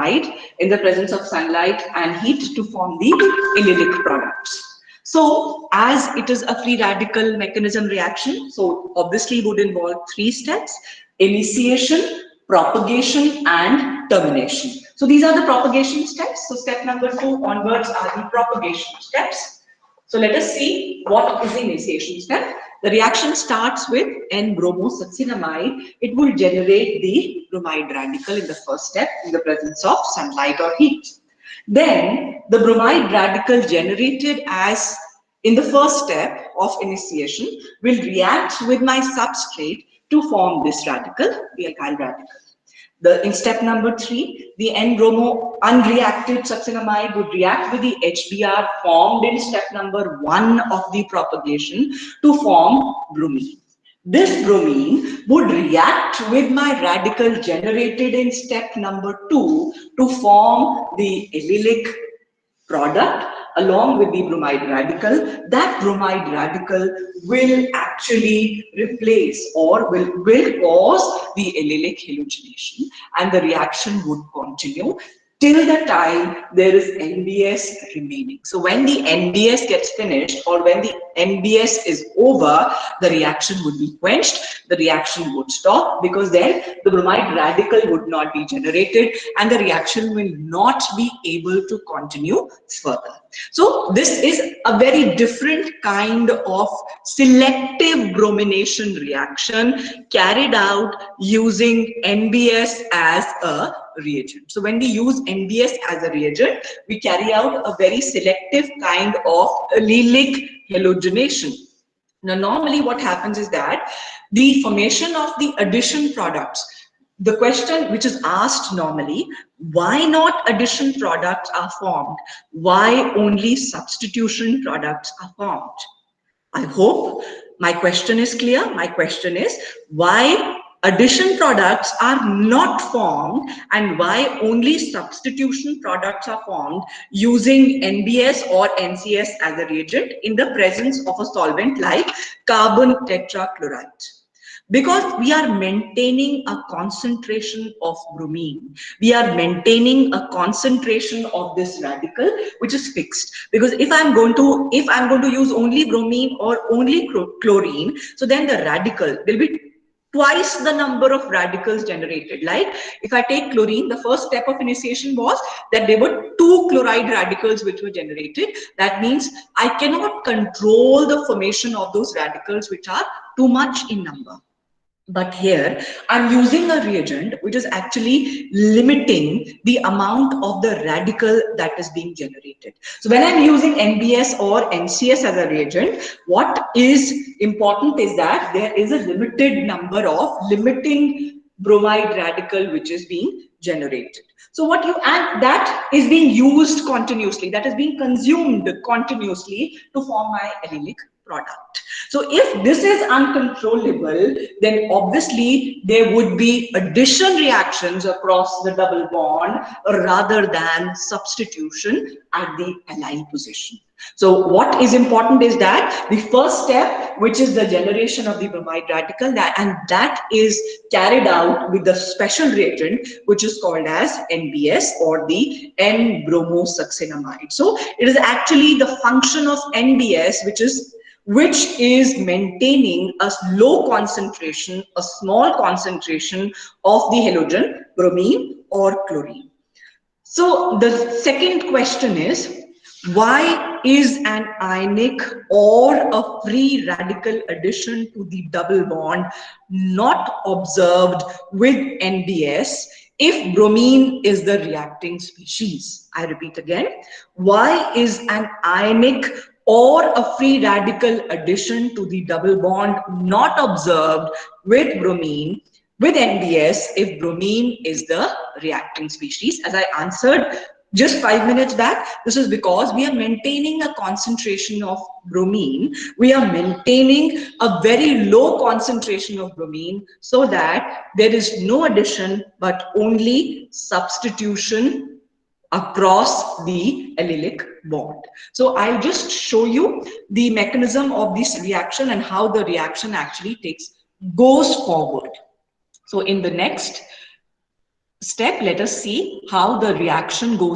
bromide in the presence of sunlight and heat to form the allylic products. So as it is a free radical mechanism reaction, so obviously would involve 3 steps: initiation, propagation and termination. So these are the propagation steps. So step number 2 onwards are the propagation steps. So let us see what is the initiation step. The reaction starts with N-bromosuccinamide. It will generate the bromide radical in the first step in the presence of sunlight or heat. Then the bromide radical generated as in the first step of initiation will react with my substrate to form this radical, the alkyl radical. In step number 3, the N-bromo unreacted succinamide would react with the HBr formed in step number 1 of the propagation to form bromine. This bromine would react with my radical generated in step number 2 to form the allylic product along with the bromide radical. That bromide radical will actually replace or will cause the allylic halogenation, and the reaction would continue till the time there is NBS remaining. So when the NBS gets finished or when the NBS is over, the reaction would be quenched, the reaction would stop, because then the bromide radical would not be generated and the reaction will not be able to continue further. So this is a very different kind of selective bromination reaction carried out using NBS as a reagent. So when we use NBS as a reagent, we carry out a very selective kind of allylic halogenation. Now, normally what happens is that the formation of the addition products, the question which is asked normally, why not addition products are formed? Why only substitution products are formed? I hope my question is clear. My question is, why addition products are not formed and why only substitution products are formed using NBS or NCS as a reagent in the presence of a solvent like carbon tetrachloride? Because we are maintaining a concentration of bromine, we are maintaining a concentration of this radical which is fixed. Because if I'm going to use only bromine or only chlorine, so then the radical will be twice the number of radicals generated. Like if I take chlorine, the first step of initiation was that there were 2 chloride radicals which were generated. That means I cannot control the formation of those radicals which are too much in number. But here I'm using a reagent which is actually limiting the amount of the radical that is being generated. So when I'm using NBS or NCS as a reagent, what is important is that there is a limited number of limiting bromide radical which is being generated. So and that is being used continuously, that is being consumed continuously to form my allylic product. So if this is uncontrollable, then obviously there would be addition reactions across the double bond rather than substitution at the allyl position. So what is important is that the first step, which is the generation of the bromide radical, and that is carried out with the special reagent which is called as NBS or the N-bromosuccinamide. So it is actually the function of NBS which is maintaining a low concentration, a small concentration of the halogen, bromine or chlorine. So the second question is, why is an ionic or a free radical addition to the double bond not observed with NBS if bromine is the reacting species? I repeat again, why is an ionic or a free radical addition to the double bond not observed with bromine, with NBS, if bromine is the reacting species? As I answered just 5 minutes back, this is because we are maintaining a concentration of bromine. We are maintaining a very low concentration of bromine so that there is no addition but only substitution across the allylic bond. So I'll just show you the mechanism of this reaction and how the reaction actually goes forward. So in the next step, let us see how the reaction goes